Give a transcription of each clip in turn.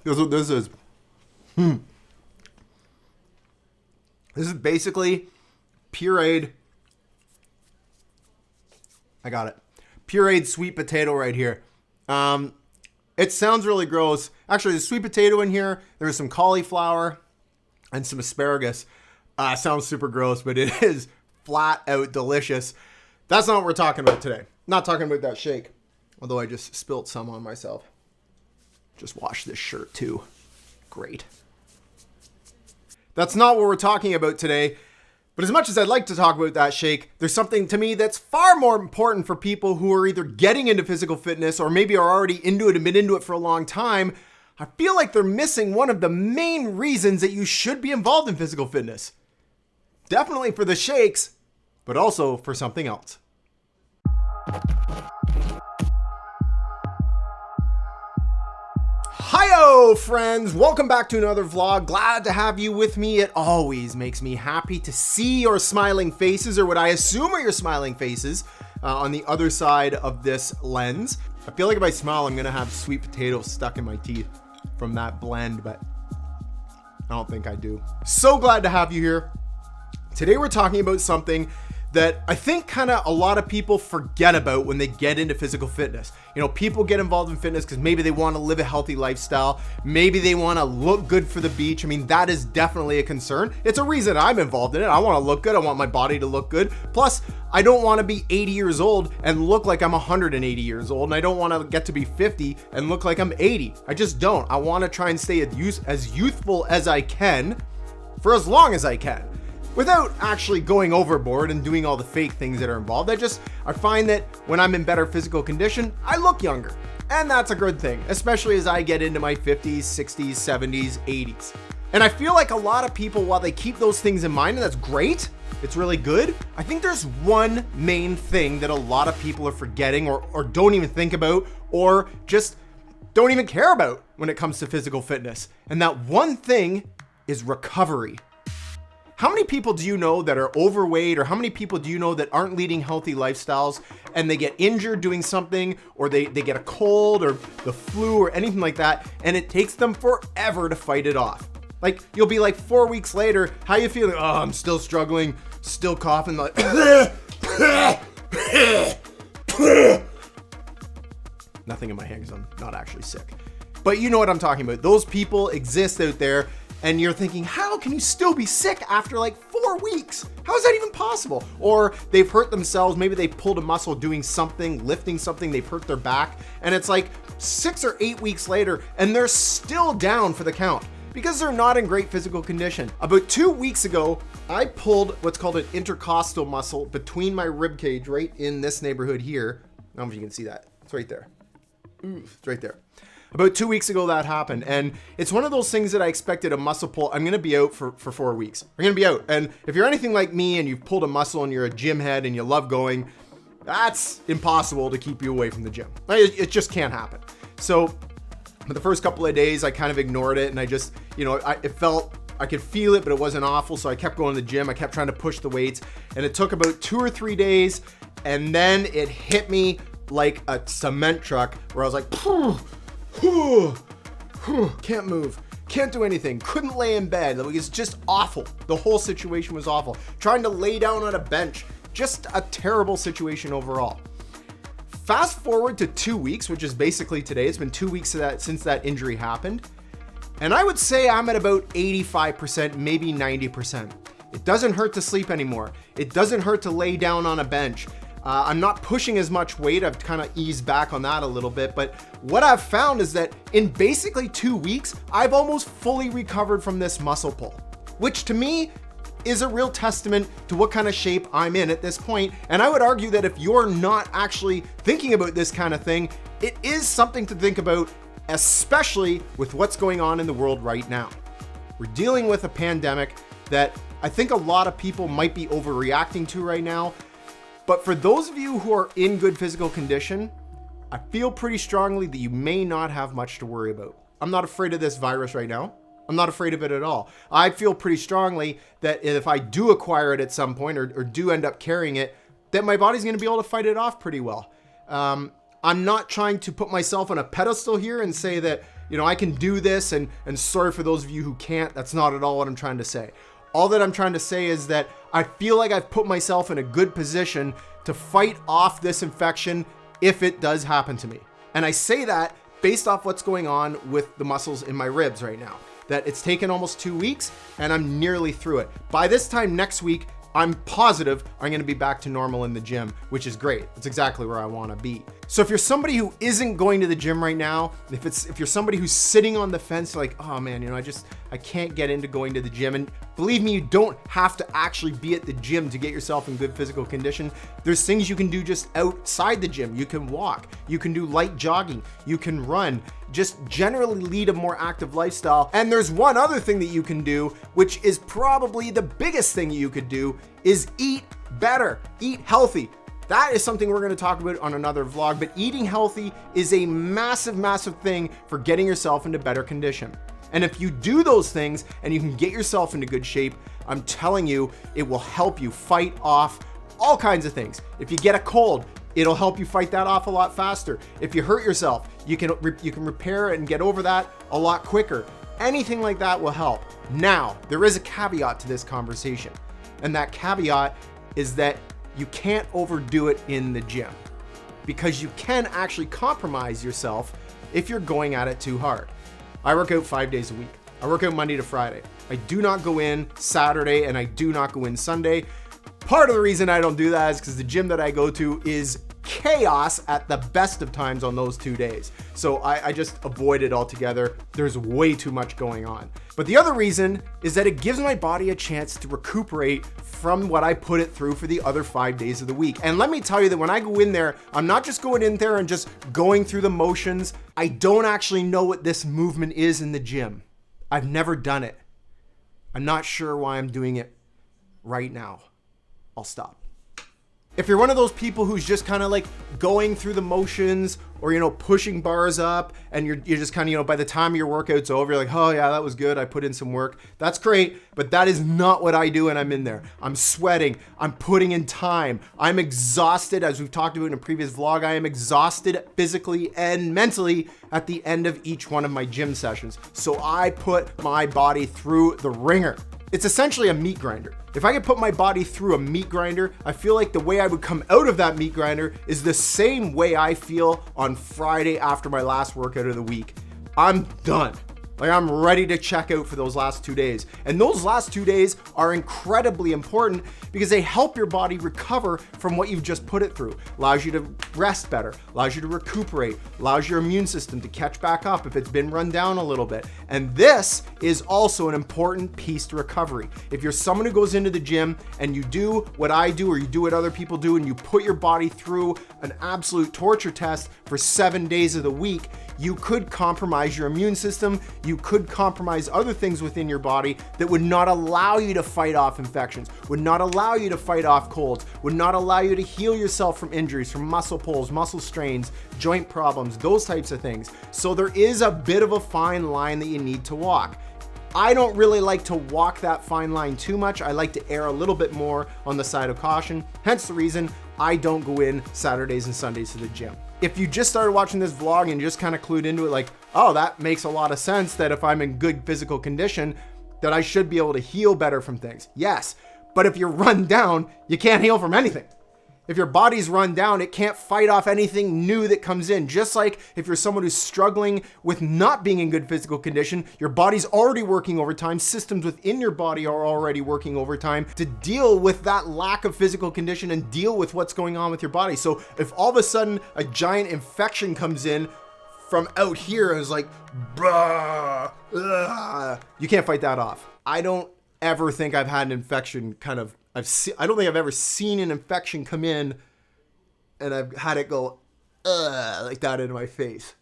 That's what this is. This is basically pureed. I got it. Pureed sweet potato right here. It sounds really gross. Actually, there's sweet potato in here. There's some cauliflower and some asparagus. Sounds super gross, but it is flat out delicious. That's not what we're talking about today. Not talking about that shake. Although I just spilt some on myself. Just washed this shirt too. Great. That's not what we're talking about today. But as much as I'd like to talk about that shake, there's something to me that's far more important for people who are either getting into physical fitness or maybe are already into it and been into it for a long time. I feel like they're missing one of the main reasons that you should be involved in physical fitness. Definitely for the shakes, but also for something else. Hiyo, friends! Welcome back to another vlog. Glad to have you with me. It always makes me happy to see your smiling faces, or what I assume are your smiling faces, on the other side of this lens. I feel like if I smile, I'm gonna have sweet potatoes stuck in my teeth from that blend, but I don't think I do. So glad to have you here. Today we're talking about something that I think kind of a lot of people forget about when they get into physical fitness. You know, people get involved in fitness because maybe they want to live a healthy lifestyle. Maybe they want to look good for the beach. I mean, that is definitely a concern. It's a reason I'm involved in it. I want to look good. I want my body to look good. Plus, I don't want to be 80 years old and look like I'm 180 years old. And I don't want to get to be 50 and look like I'm 80. I just don't. I want to try and stay as youthful as I can for as long as I can, without actually going overboard and doing all the fake things that are involved. I find that when I'm in better physical condition, I look younger. And that's a good thing, especially as I get into my 50s, 60s, 70s, 80s. And I feel like a lot of people, while they keep those things in mind, and that's great, it's really good, I think there's one main thing that a lot of people are forgetting or don't even think about, or just don't even care about when it comes to physical fitness. And that one thing is recovery. How many people do you know that are overweight, or how many people do you know that aren't leading healthy lifestyles and they get injured doing something, or they get a cold or the flu or anything like that, and it takes them forever to fight it off? Like, you'll be like 4 weeks later, how you feeling? Oh, I'm still struggling, still coughing, like nothing in my hand because I'm not actually sick. But you know what I'm talking about. Those people exist out there. And you're thinking, how can you still be sick after like 4 weeks? How is that even possible? Or they've hurt themselves. Maybe they pulled a muscle doing something, lifting something, they've hurt their back. And it's like 6 or 8 weeks later, and they're still down for the count because they're not in great physical condition. About 2 weeks ago, I pulled what's called an intercostal muscle between my rib cage, right in this neighborhood here. I don't know if you can see that. It's right there. Ooh, it's right there. About 2 weeks ago that happened, and it's one of those things that I expected a muscle pull. I'm gonna be out for 4 weeks. I'm gonna be out, and if you're anything like me and you've pulled a muscle and you're a gym head and you love going, that's impossible to keep you away from the gym. It just can't happen. So for the first couple of days, I kind of ignored it, and I just, it felt, I could feel it, but it wasn't awful, so I kept going to the gym. I kept trying to push the weights, and it took about 2 or 3 days, and then it hit me like a cement truck where I was like, can't move, can't do anything, couldn't lay in bed. It was just awful. The whole situation was awful. Trying to lay down on a bench, just a terrible situation overall. Fast forward to 2 weeks, which is basically today. It's been 2 weeks since that injury happened. And I would say I'm at about 85%, maybe 90%. It doesn't hurt to sleep anymore. It doesn't hurt to lay down on a bench. I'm not pushing as much weight. I've kind of eased back on that a little bit. But what I've found is that in basically 2 weeks, I've almost fully recovered from this muscle pull, which to me is a real testament to what kind of shape I'm in at this point. And I would argue that if you're not actually thinking about this kind of thing, it is something to think about, especially with what's going on in the world right now. We're dealing with a pandemic that I think a lot of people might be overreacting to right now. But for those of you who are in good physical condition, I feel pretty strongly that you may not have much to worry about. I'm not afraid of this virus right now. I'm not afraid of it at all. I feel pretty strongly that if I do acquire it at some point or do end up carrying it, that my body's gonna be able to fight it off pretty well. I'm not trying to put myself on a pedestal here and say that, I can do this, and sorry for those of you who can't. That's not at all what I'm trying to say. All that I'm trying to say is that I feel like I've put myself in a good position to fight off this infection if it does happen to me. And I say that based off what's going on with the muscles in my ribs right now, that it's taken almost 2 weeks and I'm nearly through it. By this time next week, I'm positive I'm going to be back to normal in the gym, which is great. It's exactly where I want to be. So if you're somebody who isn't going to the gym right now, if you're somebody who's sitting on the fence like, oh man, I can't get into going to the gym. And believe me, you don't have to actually be at the gym to get yourself in good physical condition. There's things you can do just outside the gym. You can walk, you can do light jogging, you can run, just generally lead a more active lifestyle. And there's one other thing that you can do, which is probably the biggest thing you could do, is eat better, eat healthy. That is something we're going to talk about on another vlog, but eating healthy is a massive, massive thing for getting yourself into better condition. And if you do those things and you can get yourself into good shape, I'm telling you, it will help you fight off all kinds of things. If you get a cold, it'll help you fight that off a lot faster. If you hurt yourself, you can repair it and get over that a lot quicker. Anything like that will help. Now, there is a caveat to this conversation, and that caveat is that you can't overdo it in the gym, because you can actually compromise yourself if you're going at it too hard. I work out 5 days a week. I work out Monday to Friday. I do not go in Saturday and I do not go in Sunday. Part of the reason I don't do that is because the gym that I go to is chaos at the best of times on those 2 days. So I just avoid it altogether. There's way too much going on. But the other reason is that it gives my body a chance to recuperate from what I put it through for the other 5 days of the week. And let me tell you that when I go in there, I'm not just going in there and just going through the motions. I don't actually know what this movement is in the gym. I've never done it. I'm not sure why I'm doing it right now. I'll stop. If you're one of those people who's just kind of like going through the motions, or, pushing bars up, and you're just kind of, by the time your workout's over, you're like, oh yeah, that was good. I put in some work. That's great. But that is not what I do when I'm in there. I'm sweating. I'm putting in time. I'm exhausted. As we've talked about in a previous vlog, I am exhausted physically and mentally at the end of each one of my gym sessions. So I put my body through the ringer. It's essentially a meat grinder. If I could put my body through a meat grinder, I feel like the way I would come out of that meat grinder is the same way I feel on Friday after my last workout of the week. I'm done. Like, I'm ready to check out for those last 2 days. And those last 2 days are incredibly important because they help your body recover from what you've just put it through. Allows you to rest better, allows you to recuperate, allows your immune system to catch back up if it's been run down a little bit. And this is also an important piece to recovery. If you're someone who goes into the gym and you do what I do, or you do what other people do, and you put your body through an absolute torture test for 7 days of the week, you could compromise your immune system. You could compromise other things within your body that would not allow you to fight off infections, would not allow you to fight off colds, would not allow you to heal yourself from injuries, from muscle pulls, muscle strains, joint problems, those types of things. So there is a bit of a fine line that you need to walk. I don't really like to walk that fine line too much. I like to err a little bit more on the side of caution. Hence the reason I don't go in Saturdays and Sundays to the gym. If you just started watching this vlog and you just kind of clued into it like, oh, that makes a lot of sense that if I'm in good physical condition, that I should be able to heal better from things. Yes, but if you're run down, you can't heal from anything. If your body's run down, it can't fight off anything new that comes in. Just like if you're someone who's struggling with not being in good physical condition, your body's already working overtime. Systems within your body are already working overtime to deal with that lack of physical condition and deal with what's going on with your body. So if all of a sudden a giant infection comes in from out here and is like, bruh, you can't fight that off. I don't ever think I've had an infection I don't think I've ever seen an infection come in and I've had it go like that into my face.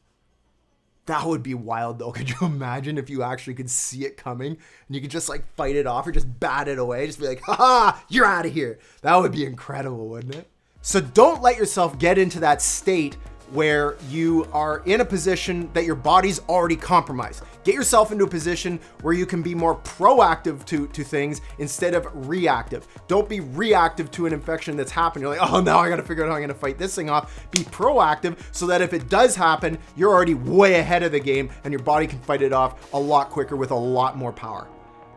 That would be wild though. Could you imagine if you actually could see it coming and you could just like fight it off or just bat it away? Just be like, ha, you're out of here. That would be incredible, wouldn't it? So don't let yourself get into that state where you are in a position that your body's already compromised. Get yourself into a position where you can be more proactive to things instead of reactive. Don't be reactive to an infection that's happened. You're like, oh, now I got to figure out how I'm going to fight this thing off. Be proactive so that if it does happen, you're already way ahead of the game and your body can fight it off a lot quicker with a lot more power.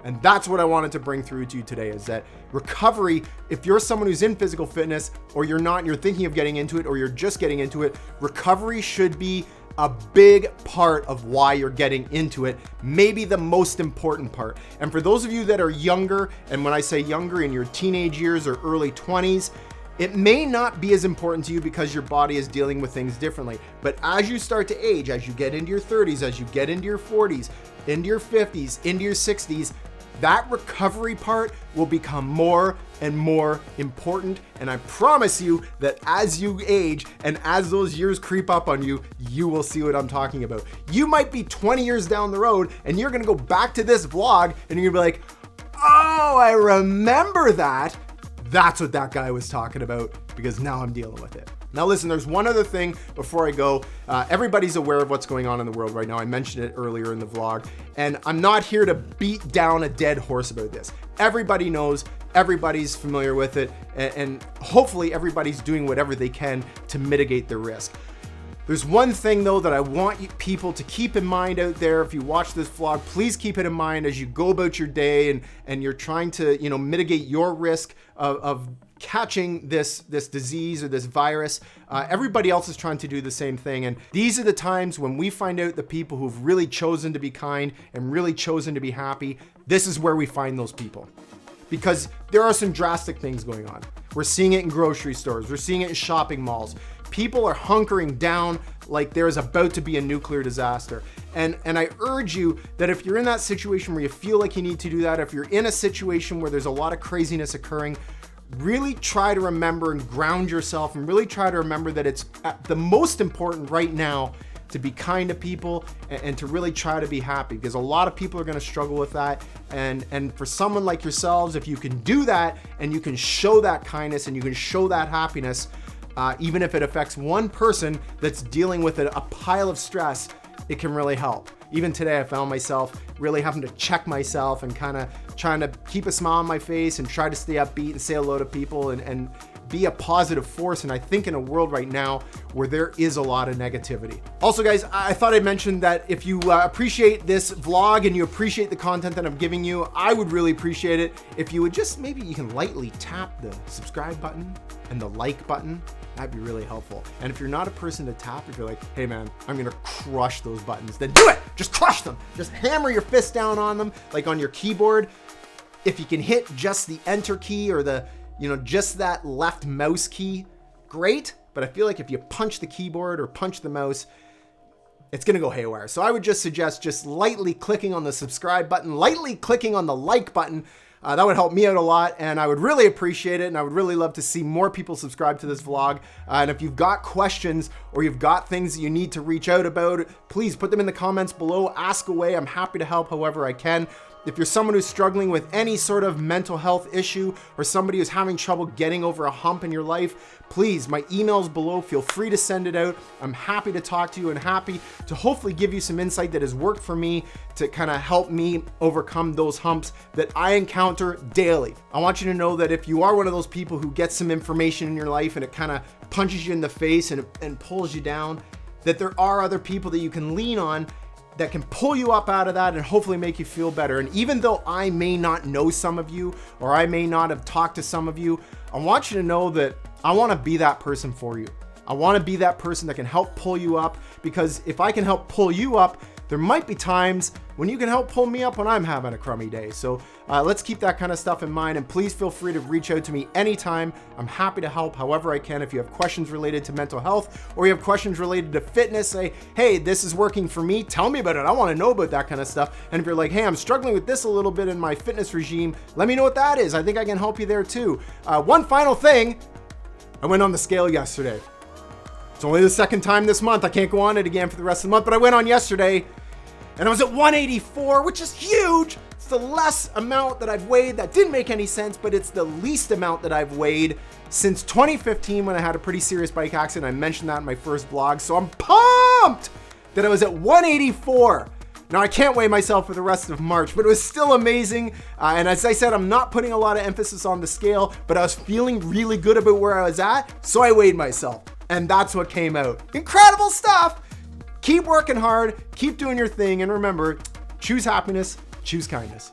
And that's what I wanted to bring through to you today, is that recovery, if you're someone who's in physical fitness or you're not, and you're thinking of getting into it or you're just getting into it, recovery should be a big part of why you're getting into it, maybe the most important part. And for those of you that are younger, and when I say younger, in your teenage years or early 20s, it may not be as important to you because your body is dealing with things differently. But as you start to age, as you get into your 30s, as you get into your 40s, into your 50s, into your 60s, that recovery part will become more and more important. And I promise you that as you age and as those years creep up on you, you will see what I'm talking about. You might be 20 years down the road and you're gonna go back to this vlog and you're gonna be like, oh, I remember that. That's what that guy was talking about, because now I'm dealing with it. Now listen, there's one other thing before I go. Everybody's aware of what's going on in the world right now. I mentioned it earlier in the vlog, and I'm not here to beat down a dead horse about this. Everybody knows, everybody's familiar with it, and hopefully everybody's doing whatever they can to mitigate the risk. There's one thing though that I want you people to keep in mind out there. If you watch this vlog, please keep it in mind as you go about your day and you're trying to, mitigate your risk of catching this disease or this virus. Everybody else is trying to do the same thing. And these are the times when we find out the people who've really chosen to be kind and really chosen to be happy. This is where we find those people, because there are some drastic things going on. We're seeing it in grocery stores. We're seeing it in shopping malls. People are hunkering down like there is about to be a nuclear disaster. And I urge you that if you're in that situation where you feel like you need to do that, if you're in a situation where there's a lot of craziness occurring, really try to remember and ground yourself, and really try to remember that it's the most important right now to be kind to people and to really try to be happy, because a lot of people are going to struggle with that. And for someone like yourselves, if you can do that and you can show that kindness and you can show that happiness, even if it affects one person that's dealing with a pile of stress, it can really help. Even today, I found myself really having to check myself and kind of trying to keep a smile on my face and try to stay upbeat and say hello to people and be a positive force. And I think in a world right now where there is a lot of negativity. Also guys, I thought I'd mention that if you appreciate this vlog and you appreciate the content that I'm giving you, I would really appreciate it if you would just, maybe you can lightly tap the subscribe button and the like button. That'd be really helpful. And if you're not a person to tap, if you're like, hey man, I'm gonna crush those buttons, then do it. Just crush them. Just hammer your fist down on them, like on your keyboard. If you can hit just the enter key or the, just that left mouse key, great. But I feel like if you punch the keyboard or punch the mouse, it's gonna go haywire. So I would just suggest just lightly clicking on the subscribe button, lightly clicking on the like button. That would help me out a lot, and I would really appreciate it, and I would really love to see more people subscribe to this vlog. And if you've got questions or you've got things that you need to reach out about, please put them in the comments below. Ask away. I'm happy to help however I can. If you're someone who's struggling with any sort of mental health issue or somebody who's having trouble getting over a hump in your life, please, my email's below. Feel free to send it out. I'm happy to talk to you and happy to hopefully give you some insight that has worked for me to kind of help me overcome those humps that I encounter daily. I want you to know that if you are one of those people who gets some information in your life and it kind of punches you in the face and pulls you down, that there are other people that you can lean on that can pull you up out of that and hopefully make you feel better. And even though I may not know some of you, or I may not have talked to some of you, I want you to know that I want to be that person for you. I want to be that person that can help pull you up, because if I can help pull you up, there might be times when you can help pull me up when I'm having a crummy day. So let's keep that kind of stuff in mind, and please feel free to reach out to me anytime. I'm happy to help however I can. If you have questions related to mental health or you have questions related to fitness, say, hey, this is working for me, tell me about it. I want to know about that kind of stuff. And if you're like, hey, I'm struggling with this a little bit in my fitness regime, let me know what that is. I think I can help you there too. One final thing, I went on the scale yesterday. It's only the second time this month. I can't go on it again for the rest of the month, but I went on yesterday and I was at 184, which is huge. the less amount that I've weighed. That didn't make any sense, but it's the least amount that I've weighed since 2015 when I had a pretty serious bike accident. I mentioned that in my first vlog, so I'm pumped that I was at 184. Now I can't weigh myself for the rest of March, but it was still amazing. And as I said, I'm not putting a lot of emphasis on the scale, but I was feeling really good about where I was at, so I weighed myself. And that's what came out. Incredible stuff! Keep working hard, keep doing your thing, and remember, choose happiness, choose kindness.